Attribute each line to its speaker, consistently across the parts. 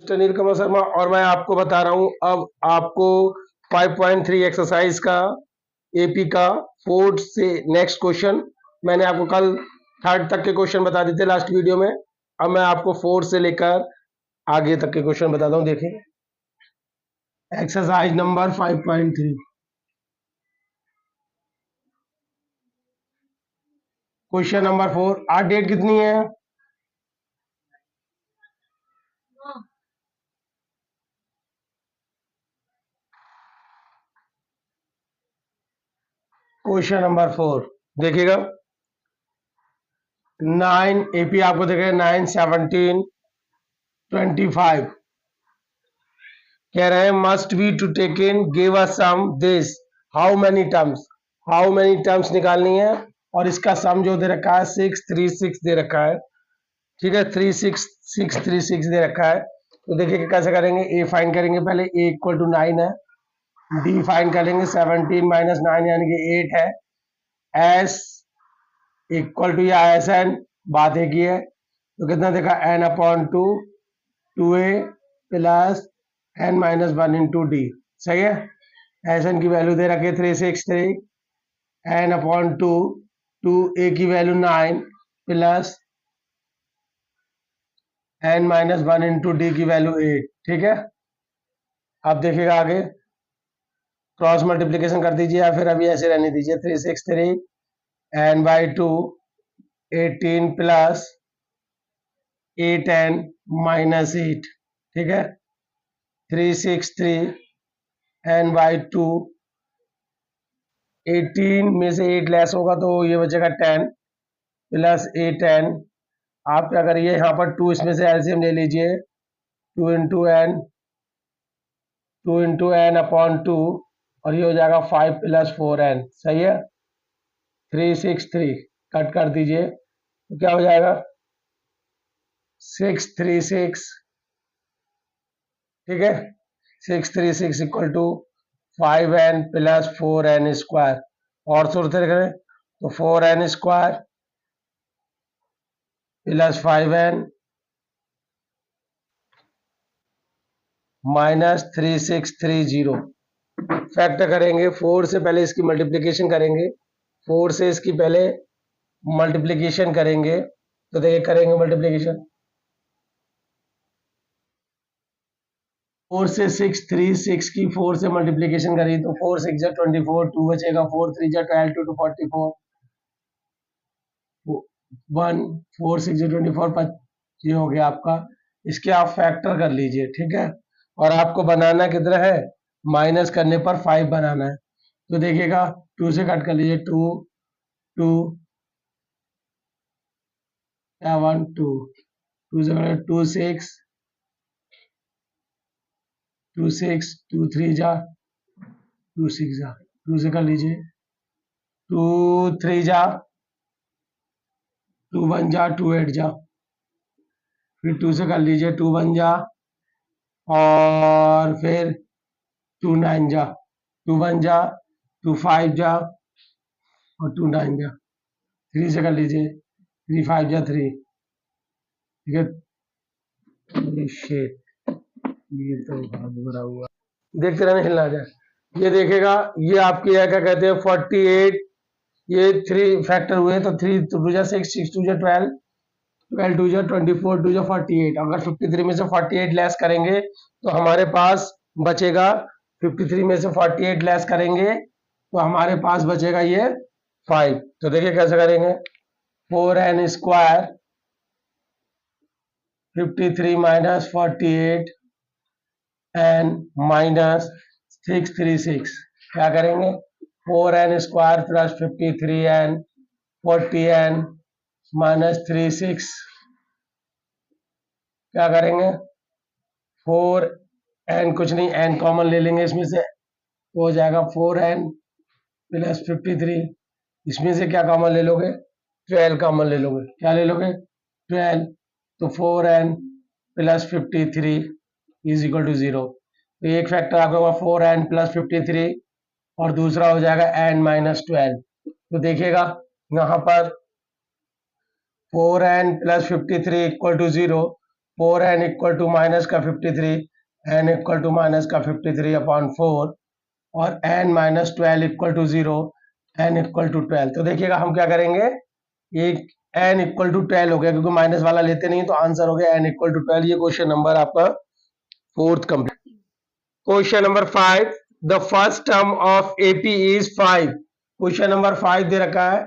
Speaker 1: Mister नीलकमल शर्मा और मैं आपको बता रहा हूं अब आपको 5.3 एक्सरसाइज का एपी का फोर्थ से नेक्स्ट क्वेश्चन। मैंने आपको कल थर्ड तक के क्वेश्चन बता दिए थे लास्ट वीडियो में। अब मैं आपको फोर्थ से लेकर आगे तक के क्वेश्चन बताता हूं। देखिए एक्सरसाइज नंबर 5.3 क्वेश्चन नंबर 4। आज डेट कितनी है? क्वेश्चन नंबर 4 देखिएगा। 9 एपी आपको देखेगा 9 17 25 कह रहे हैं must be to take in give us sum this how many terms निकालनी है और इसका सम जो दे रखा है 636 दे रखा है। ठीक है 36636 दे रखा है। तो देखिए कैसे करेंगे। ए फाइंड करेंगे पहले, ए इक्वल टू 9 है। डी फाइंड करेंगे 17 माइनस 9 यानी कि 8 है। एस इक्वल टू या एस एन बात एक ही है। तो कितना देखा N upon two 2a plus N minus 1 into D. सही है। एस एन की वैल्यू दे रखी है 363, एन अपॉन टू 2a की value 9 plus N minus 1 into D की वैल्यू 8। ठीक है। अब देखिएगा आगे क्रॉस मल्टीप्लीकेशन कर दीजिए या फिर अभी ऐसे रहने दीजिए। 363 N by two 18 plus 8n minus 8। ठीक है 363 एन बाई टू 18 में से 8 लेस होगा तो ये बचेगा 10 प्लस 8n। आप क्या करिए यहाँ पर 2 इसमें से एलसीएम ले लीजिए। 2 इंटू एन अपॉन 2 और ये हो जाएगा 5 प्लस 4n। सही है। 363 कट कर दीजिए तो क्या हो जाएगा 636। ठीक है 636 equal to 5n plus 4n square. और सूरत करें तो 4n square plus 5n minus 3630। Factor करेंगे 4 से पहले इसकी मल्टीप्लिकेशन करेंगे। 4 से इसकी पहले मल्टीप्लिकेशन करेंगे तो देखिए करेंगे मल्टीप्लिकेशन 4 से 636 की 4 से मल्टीप्लिकेशन करी तो 4 6 जा 24, 2 बचेगा 4 3 जा 12, 2 to 44 1 4 6 जा 24 ये हो गया आपका। इसके आप फैक्टर कर लीजिए। ठीक है। और आपको बनाना कितना है, माइनस करने पर 5 बनाना है। तो देखिएगा 2 से कट कर लीजिए 2 2 1 2 2 से कट 2 6 2 6 2 3 जा 2 6 जा 2 से कर लीजिए 2 3 जा 2 1 जा 2 8 जा फिर 2 से कर लीजिए 2 1 जा और फिर 2 9 जा 2 1 जा 2 5 जा और 2 9 जा 3 से कर लीजिए 3 5 जा 3। ठीक है ये तो भरा हुआ देखते रहना हिलना जाए। ये देखेगा ये आपकी है क्या कहते हैं 48 ये 3 फैक्टर हुए तो 3 2 जा 6 6 2 जा 12 12 2 जा 24 2 जा 48। अगर 53 में से 48 लेस करेंगे तो हमारे पास बचेगा 53 में से 48 लेस करेंगे तो हमारे पास बचेगा ये 5। तो देखिए कैसे करेंगे 4n square 53 minus 48 n minus 636 क्या करेंगे 4n square plus 53n 40n minus 36 क्या करेंगे 4n कुछ नहीं n कॉमन ले लेंगे इसमें से तो हो जाएगा 4n प्लस 53। इसमें से क्या कॉमन ले लोगे 12 कॉमन ले लोगे। क्या ले लोगे 12 तो 4n plus 53 is equal to 0। तो एक फैक्टर आपका होगा 4n प्लस 53 और दूसरा हो जाएगा n माइनस 12। तो देखिएगा यहाँ पर 4n plus 53 equal to 0 4n equal to minus का 53, n इक्वल टू माइनस का 53 अपॉन 4 और n minus 12 equal to 0, n equal to 12। तो देखिएगा हम क्या करेंगे, एक n इक्वल टू 12 हो गया क्योंकि माइनस वाला लेते नहीं, तो आंसर हो गया n इक्वल टू 12। ये क्वेश्चन नंबर आपका fourth complete. Question number 5, the first term of AP is 5। Question number 5 दे रखा है,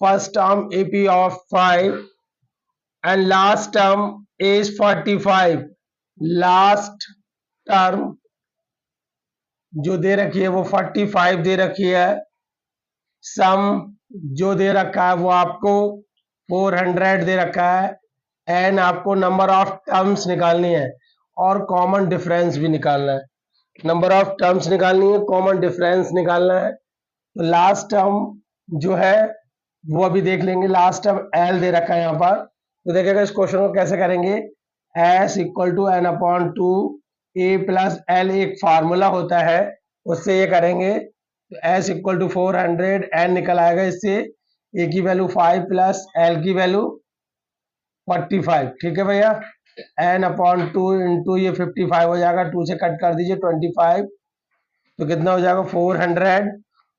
Speaker 1: first term AP of 5 and last term is 45। Last term जो दे रखी है वो 45 दे रखी है। सम जो दे रखा है वो आपको 400 दे रखा है। एन आपको नंबर ऑफ टर्म्स निकालनी है और कॉमन डिफरेंस भी निकालना है। नंबर ऑफ टर्म्स निकालनी है, कॉमन डिफरेंस निकालना है। तो लास्ट टर्म जो है वो अभी देख लेंगे। लास्ट टर्म एल दे रखा है यहाँ पर, तो देखिएगा इस क्वेश्चन को कैसे करेंगे। S equal to N upon two A plus L एक फार्मूला होता है, उससे ये करेंगे। तो एस इक्वल टू 400, एन निकल आएगा इससे, ए की वैल्यू 5 प्लस एल की वैल्यू 45। ठीक है भैया, एन अपॉन टू इंटू ये 55 हो जाएगा, 2 से कट कर दीजिए 25, तो कितना हो जाएगा 400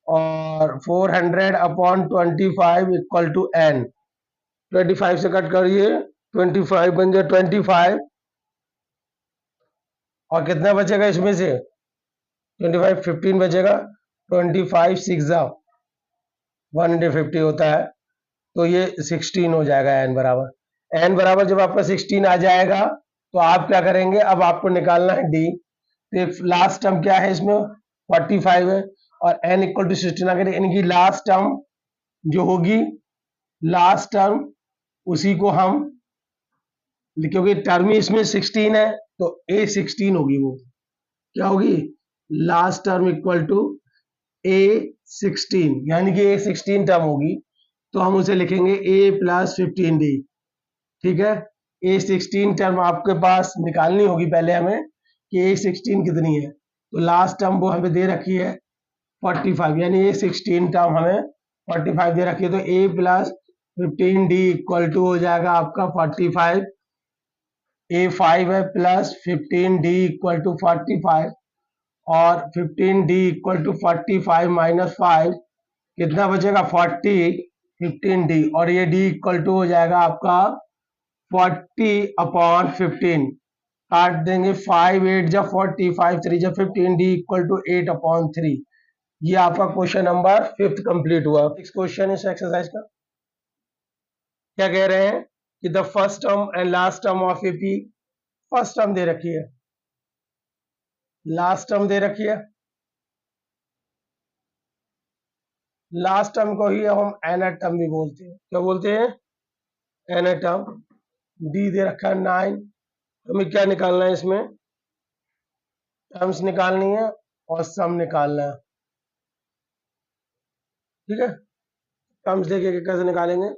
Speaker 1: और 400 अपॉन 25 इक्वल टू एन। 25 से कट करिए 25 बन जाए 25 और कितना बचेगा इसमें से 25, 15 बचेगा। 25 6 150 होता है, तो ये 16 हो जाएगा एन बराबर। एन बराबर जब आपका 16 आ जाएगा तो आप क्या करेंगे, अब आपको निकालना है डी। तो लास्ट टर्म क्या है इसमें 45 है और एन इक्वल टू 16 अगर इनकी लास्ट टर्म जो होगी, लास्ट टर्म उसी को हम, क्योंकि टर्म ही इसमें 16 है तो ए 16 होगी, वो क्या होगी लास्ट टर्म इक्वल टू ए 16, यानी कि ए 16 टर्म होगी, तो हम उसे लिखेंगे ए प्लस 15 डी। ठीक है, ए 16 टर्म आपके पास निकालनी होगी पहले हमें कि ए 16 कितनी है। तो लास्ट टर्म वो हमें दे रखी है 45, यानी ए 16 टर्म हमें 45 दे रखी है, तो ए प्लस 15 डी इक्वल टू हो जाएगा आपका 45। ए 5 है प्लस 15 डी इक्वल टू 45 और 15 डी इक्वल टू 45 माइनस 5 कितना बचेगा 40, 15 डी और ये डी इक्वल टू हो जाएगा आपका 40 अपॉन 15। काट देंगे 5 8 जब 40, 5 3 जब 15, डी इक्वल टू 8 अपॉन 3। ये आपका क्वेश्चन नंबर 5 कंप्लीट हुआ। नेक्स्ट क्वेश्चन इस एक्सरसाइज का क्या कह रहे हैं कि the first term and last term of AP. First term दे रखी है, लास्ट टर्म दे रखी है। लास्ट टर्म को ही हम एनथ टर्म भी बोलते हैं। क्या बोलते हैं, एनथ टर्म। डी दे रखा है 9। हमें क्या निकालना है इसमें, टर्म्स निकालनी है और सम निकालना है। ठीक है, टर्म्स देखिए कैसे निकालेंगे।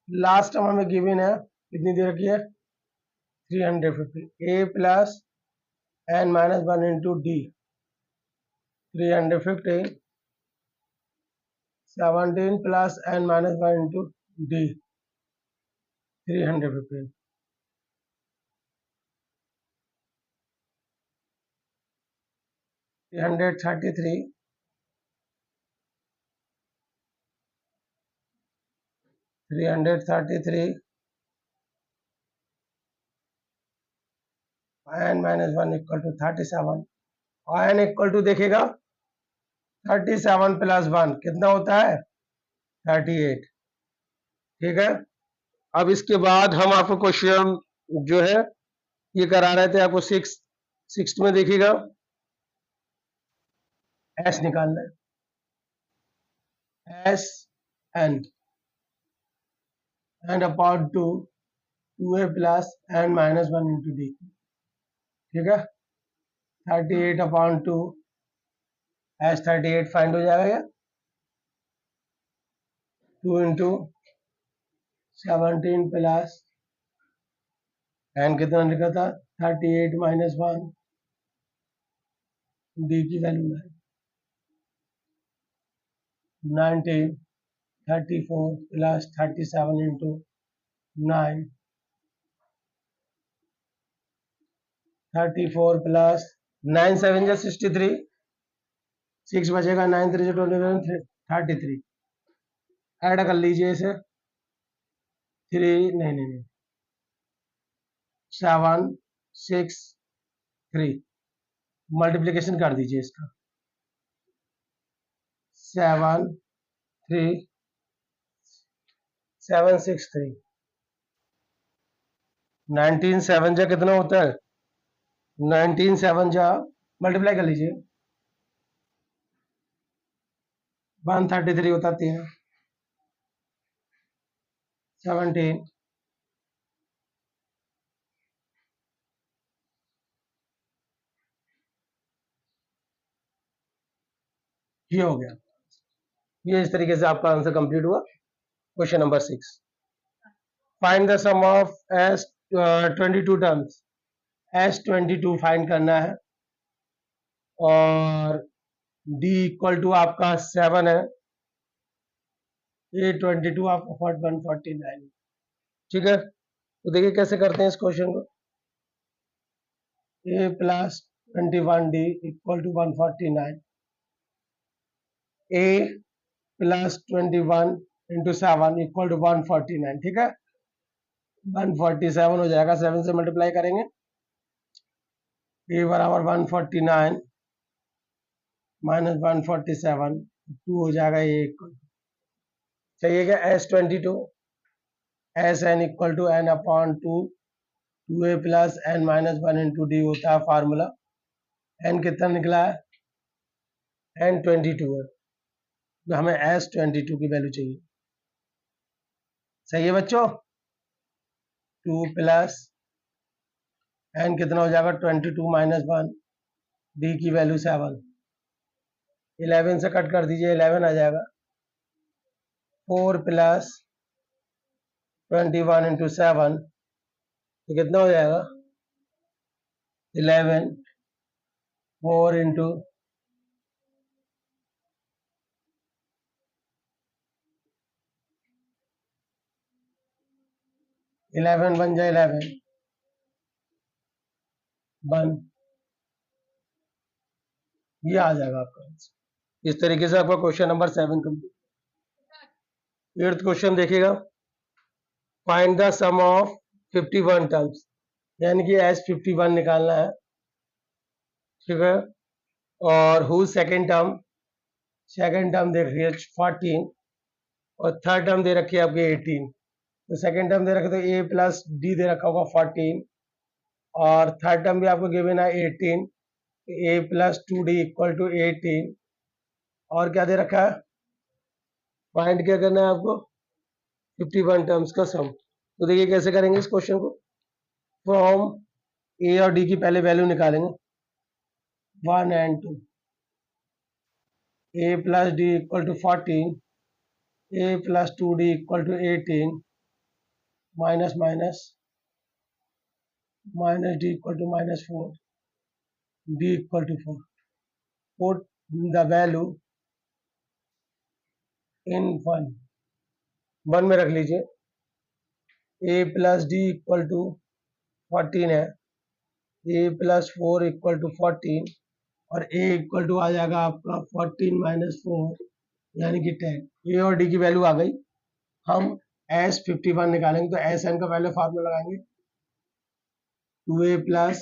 Speaker 1: लास्ट टर्म हमें गिवन है, कितनी दे रखी है 350। A plus N minus 1 into d 350, 17 plus N minus 1 into d 315, 333, 333 n minus 1 equal to 37 और एन इक्वल टू देखेगा 37 प्लस 1 कितना होता है 38। ठीक है, अब इसके बाद हम आपको क्वेश्चन जो है ये करा रहे थे, आपको सिक्स में देखिएगा एस निकालना है, S N and upon two 2a plus N minus 1 into D. ठीक है, 38 अपॉन टू एस 38 फाइंड हो जाएगा क्या, 2 इंटू 17 प्लस एन कितना लिखा था 38 माइनस 1, डी की वैल्यू है 19, 34 प्लस 37 इंटू 9 34 प्लस 9 7 जा 63, 6 बचेगा, 9 3 21, 33। ऐड कर लीजिए इसे, 3 नहीं 7 6 3, मल्टीप्लीकेशन कर दीजिए इसका, 7 3 7 6 3, 19 7 जा कितना होता है, 19 7 जा मल्टीप्लाई कर लीजिए, 133 होता है, 3 17, ये हो गया। ये इस तरीके से आपका आंसर कंप्लीट हुआ। Question number 6, find the sum of S 22 terms. S22 find करना है और D इक्वल टू आपका 7 है, A22 आपका 149। ठीक है, तो देखिए कैसे करते हैं इस क्वेश्चन को। A plus 21D equal to 149, A plus 21 into 7 equal to 149। ठीक है, 147 हो जाएगा, 7 से मल्टीप्लाई करेंगे, A बराबर 149 माइनस 147, 2 हो जाएगा A इक्वल। चाहिए क्या, S22, S N equal to N upon 2 2a plus N minus 1 into D होता है फार्मूला। एन कितना निकला है, एन 22 है, तो हमें S22 की वैल्यू चाहिए। सही है बच्चों, 2 प्लस एन कितना हो जाएगा, 22 माइनस 1, डी की वैल्यू 7, 11 से कट कर दीजिए, 11 आ जाएगा, 4 प्लस 21 इंटू 7, तो कितना हो जाएगा, 11, 4 इंटू 11 बन जाए 11 1, ये आ जाएगा आपका आंसर। इस तरीके से आपका question number 7 complete. 8th question देखिएगा, find the sum of 51 terms, यानी कि S51 निकालना है। ठीक है, और हु सेकेंड टर्म देख रही है 14 और थर्ड टर्म दे रखी है आपकी 18। तो सेकेंड टर्म दे रखा तो A प्लस डी दे रखा होगा 14 और थर्ड टर्म भी आपको गिवन है 18, A plus 2D equal to 18। और क्या दे रखा है, फाइंड क्या करना है आपको, 51 टर्म्स का सम। तो देखिए कैसे करेंगे इस क्वेश्चन को, फ्रॉम A और D की पहले वैल्यू निकालेंगे, 1 and 2, A plus D equal to 14, A plus 2D equal to 18, minus minus minus D equal to minus 4, D equal to 4, put the value in 1 में रख लीजिए। A plus D equal to 14 है, A plus 4 equal to 14 और A equal to आ जाएगा आपका 14 minus 4 यानी कि 10। A और D की वैल्यू आ गई, हम S51 निकालेंगे तो एस एन का पहले फार्मूला लगाएंगे, 2a plus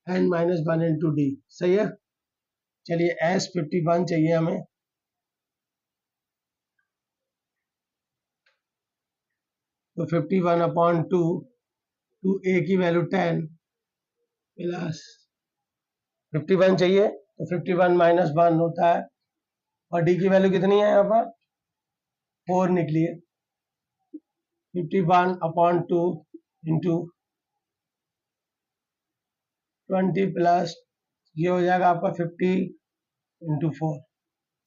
Speaker 1: N minus 1 into D. सही है, चलिए S51 चाहिए हमें, तो 51 अपॉन 2, a की वैल्यू 10 प्लस 51 चाहिए तो 51 माइनस 1 होता है और d की वैल्यू कितनी है यहाँ पर, 4 निकली है। 51 अपॉन 2 इंटू 20 प्लस ये हो जाएगा आपका 50 इंटू 4।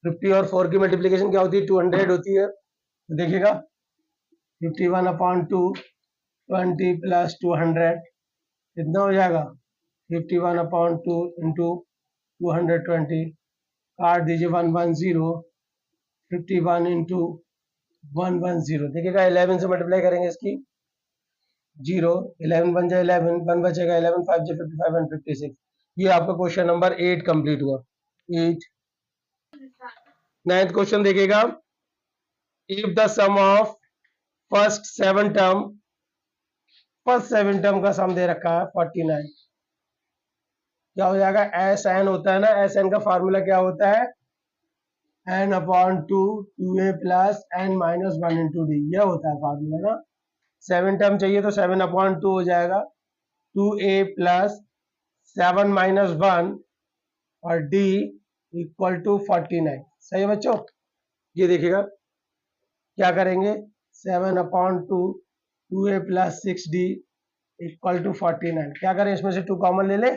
Speaker 1: 50 और 4 की मल्टीप्लीकेशन क्या होती है, 200 होती है। तो देखिएगा 51 अपॉन 2, 20 प्लस 200 कितना हो जाएगा, 51 अपॉन 2 इंटू 220, काट दीजिए 110, 51 इंटू 110। देखिएगा 11 से मल्टीप्लाई करेंगे इसकी, जीरो, 11 बन जाए 11, 1 बचेगा 11, 5 जा 55 एंड 56। ये आपका क्वेश्चन नंबर 8 कंप्लीट हुआ। 8। नाइन्थ क्वेश्चन देखिएगा, if the sum of first seven term का सम दे रखा है 49, क्या हो जाएगा? एस एन होता है ना, एस एन का फार्मूला क्या होता है? N upon two, two A plus N minus one into D, यह होता है फार्मूला ना। 7 टर्म चाहिए तो 7/2 हो जाएगा, 2a प्लस 7 - 1 और d इक्वल टू 49। सही है बच्चों? ये देखिएगा क्या करेंगे, 7/2, 2a plus 6d equal to 49। क्या करें, इसमें से 2 कॉमन ले ले,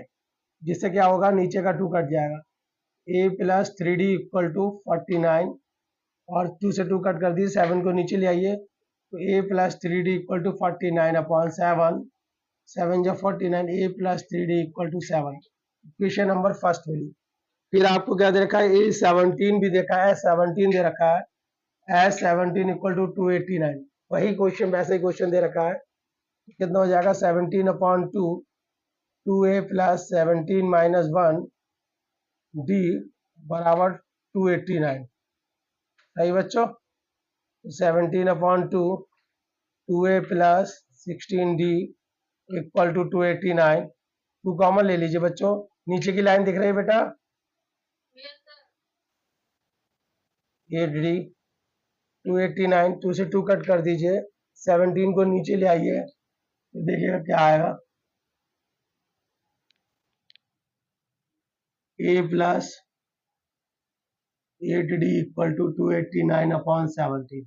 Speaker 1: जिससे क्या होगा, नीचे का 2 कट जाएगा। a plus 3d equal to 49 और 2 से 2 कट कर दिए, 7 को नीचे ले आइए, तो a plus 3d equal to 49/7, 7 जा 49, a plus 3d equal to 7। Question number first value. फिर आपको क्या दे रखा है, ए 17 भी देखा है, 17 दे रखा है, एस 17 इक्वल टू 289। वही क्वेश्चन, वैसे ही क्वेश्चन दे रखा है, कितना हो जाएगा, 17/2, 2a प्लस 17 - 1 d बराबर 289। सही बच्चों? 17/2, 2a plus 16d equal to 289। 2 common ले लीजिए बच्चों, नीचे की लाइन दिख रही है बेटा, 8d, 289, 2 से 2 कट कर दीजिए, 17 को नीचे ले आइए, तो देखिएगा क्या आएगा, a plus 8d equal to 289/17।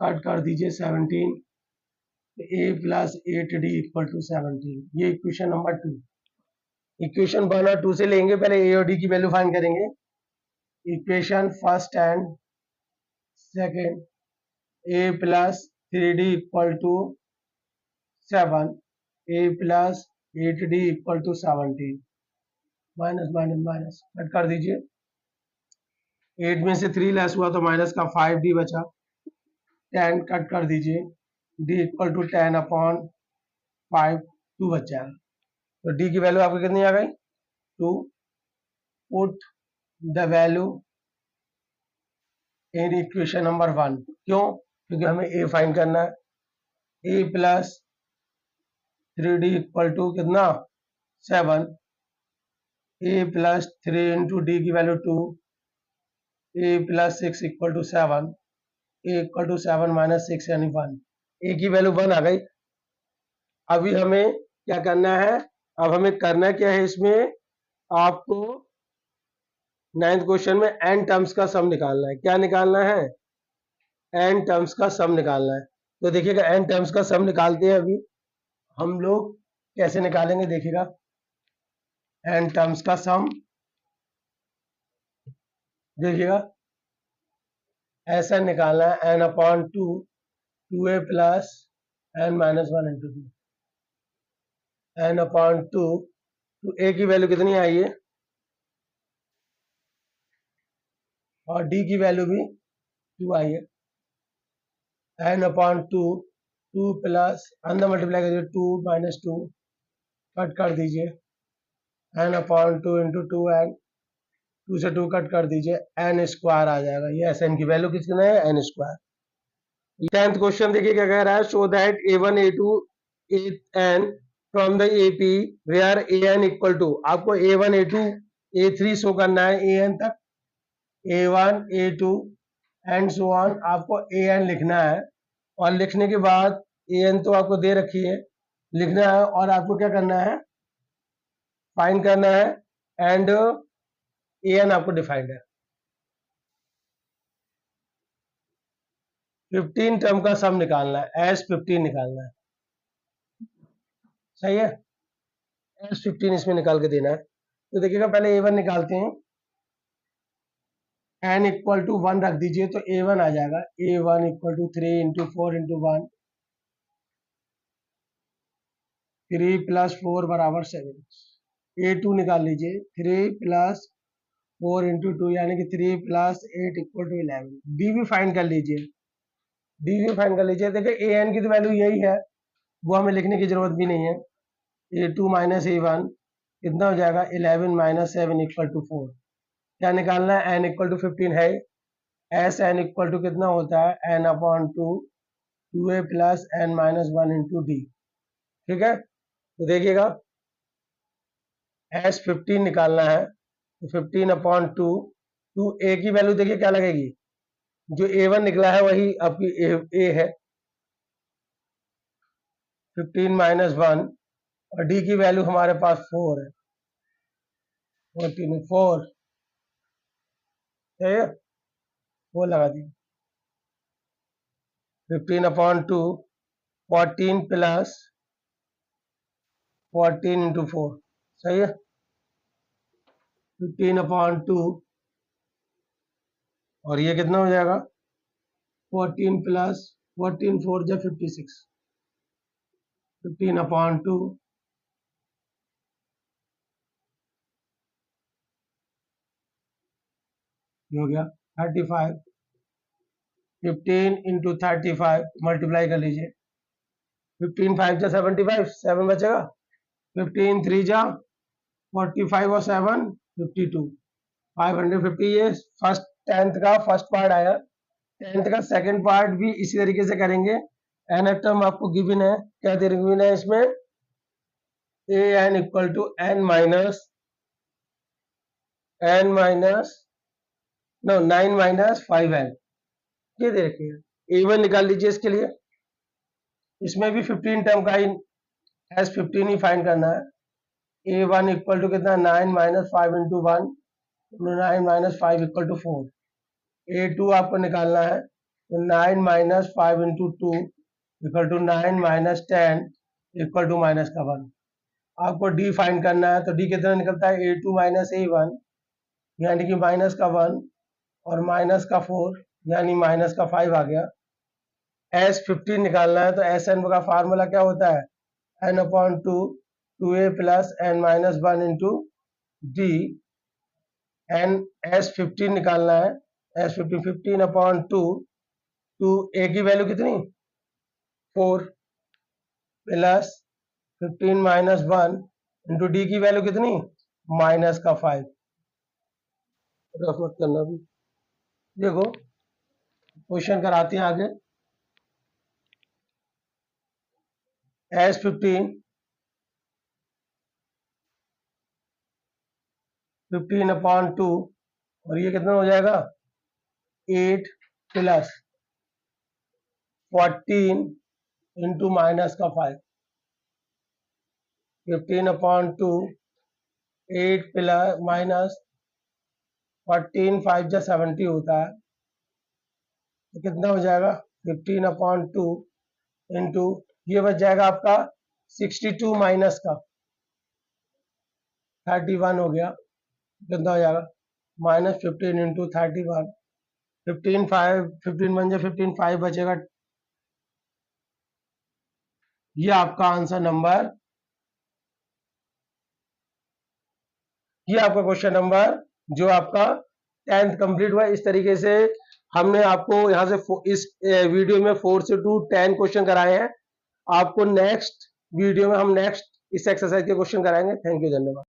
Speaker 1: Cut कर दीजिए 17, a plus 8d equal to 17। ये इक्वेशन नंबर 2। इक्वेशन 1 और 2 से लेंगे, पहले a और d की वैल्यू फाइंड करेंगे। Equation first and second, a plus 3d equal to 7, a plus 8d equal to 17, minus minus minus cut कर दीजिए, 8 में से 3 लेस हुआ तो माइनस का 5d बचा, 10 कट कर दीजिए, d इक्वल टू 10/5, 2 बच जाएगा। तो d की वैल्यू आपकी कितनी आ गई, 2। Put the value in equation number 1। क्यों? क्योंकि हमें a फाइंड करना है। a plus 3d equal to कितना, 7, a प्लस 3 इंटू डी की value 2, a plus 6 equal to 7, a equal to 7 minus 6 यानी 1। a की वैल्यू 1 आ गई। अभी हमें क्या करना है, अब हमें करना क्या है, इसमें आपको 9th क्वेश्चन में n टर्म्स का सम निकालना है। क्या निकालना है, n टर्म्स का सम निकालना है। तो देखिएगा n टर्म्स का सम निकालते हैं अभी हम लोग, कैसे निकालेंगे देखिएगा। n टर्म्स का सम देखिएगा, ऐसा निकालना है, n/2, 2a plus n-1 into 2, n/2, तो a की वैल्यू कितनी आई है और d की वैल्यू भी 2 आई है। n/2, 2 प्लस अंदर मल्टीप्लाई करिए, 2 - 2 कट कर दीजिए, n/2 इंटू 2n, 2 से 2 कट कर दीजिए, n स्क्वायर आ जाएगा। ये एस एन की वैल्यू कितनी है, n स्क्वायर। 10th क्वेश्चन देखिए क्या कह रहा है, show that a1 a2 an from the AP where an equal to, आपको a1 a2 a3 शो करना है an तक, a1 a2 and so on, आपको an लिखना है। और लिखने के बाद an तो आपको दे रखी है, लिखना है, और आपको क्या करना है, फाइंड करना है, एंड an आपको डिफाइंड है। 15 टर्म का सम निकालना है, S15 निकालना है। सही है, S15 इसमें निकाल के देना है। तो देखिएगा पहले a1 निकालते हैं, n इक्वल टू 1 रख दीजिए तो a1 आ जाएगा, a1 equal to 3 into 4 into 1, 3 plus 4 बराबर 7। a2 निकाल लीजिए, 3 प्लस 4 इंटू 2 यानी कि 3 प्लस 8 इक्वल टू 11। d भी फाइंड कर लीजिए, d भी फाइंड कर लीजिए। देखिए an की तो वैल्यू यही है, वो हमें लिखने की जरूरत भी नहीं है। A2 माइनस A1 कितना हो जाएगा 11 माइनस 7 इक्वल टू 4। क्या निकालना है, n इक्वल टू 15 है, एस एन इक्वल टू कितना होता है n upon 2a plus n minus 1 into D. ठीक है, तो देखिएगा एस 15 निकालना है तो 15 अपॉन 2 ए की वैल्यू देखिए क्या लगेगी, जो A1 निकला है वही आपकी ए है 15 माइनस 1, और डी की वैल्यू हमारे पास 4 है 14 4 है, वो लगा दी 15 अपॉन 2 14 प्लस 14 इंटू 4 सही है 15 अपॉन 2 और ये कितना हो जाएगा 14 प्लस 14 4 जा 56 15 अपॉन 2 हो गया 35 15 इंटू 35 मल्टीप्लाई कर लीजिए 15 5 जा 75 7 बचेगा 15 3 जा 45 और 7 52 550। ये फर्स्ट 10th का फर्स्ट पार्ट आया। 10th का सेकंड पार्ट भी इसी तरीके से करेंगे। एन टर्म आपको गिवन है, क्या गिवन है इसमें a n equal to n minus no 9 minus 5n ये दे रखी है। A1 निकाल लीजिए इसके लिए, इसमें भी 15 टर्म का ही एस 15 ही फाइंड करना है। A1 इक्वल टू कितना 9 minus 5 into 1 9 minus 5 equal to 4। A2 आपको निकालना है तो 9 minus 5 into 2 equal to 9 minus 10 equal to minus का 1। आपको डी फाइंड करना है तो डी कितना निकलता है A2 माइनस A1 यानी कि माइनस का 1 और माइनस का 4 यानी माइनस का 5 आ गया। एस 15 निकालना है तो एस एन का फार्मूला क्या होता है N upon 2 a plus N minus 1 into D. N S 15 निकालना है, एस 15 अपॉन 2 ए की वैल्यू कितनी 4 प्लस 15 माइनस 1 इंटू डी की वैल्यू कितनी माइनस का 5। रफ मत करना भी, देखो क्वेश्चन कराते हैं आगे। एस 15 अपॉन 2 और ये कितना हो जाएगा 8 प्लस 14 इंटू माइनस का 5। 15 अपॉन 2 8 प्लस माइनस 14 5 जा 70 होता है तो कितना हो जाएगा 15 अपॉन 2 इंटू ये बच जाएगा आपका 62 माइनस का 31 हो गया, कितना हो जाएगा माइनस 15 इंटू 31 15 5 15 1 जा 15 5 बचेगा। ये आपका आंसर नंबर, ये आपका क्वेश्चन नंबर जो आपका 10th कंप्लीट हुआ। इस तरीके से हमने आपको यहां से इस वीडियो में 4 से 10 क्वेश्चन कराए हैं। आपको नेक्स्ट वीडियो में हम नेक्स्ट इस एक्सरसाइज के क्वेश्चन कराएंगे। थैंक यू, धन्यवाद।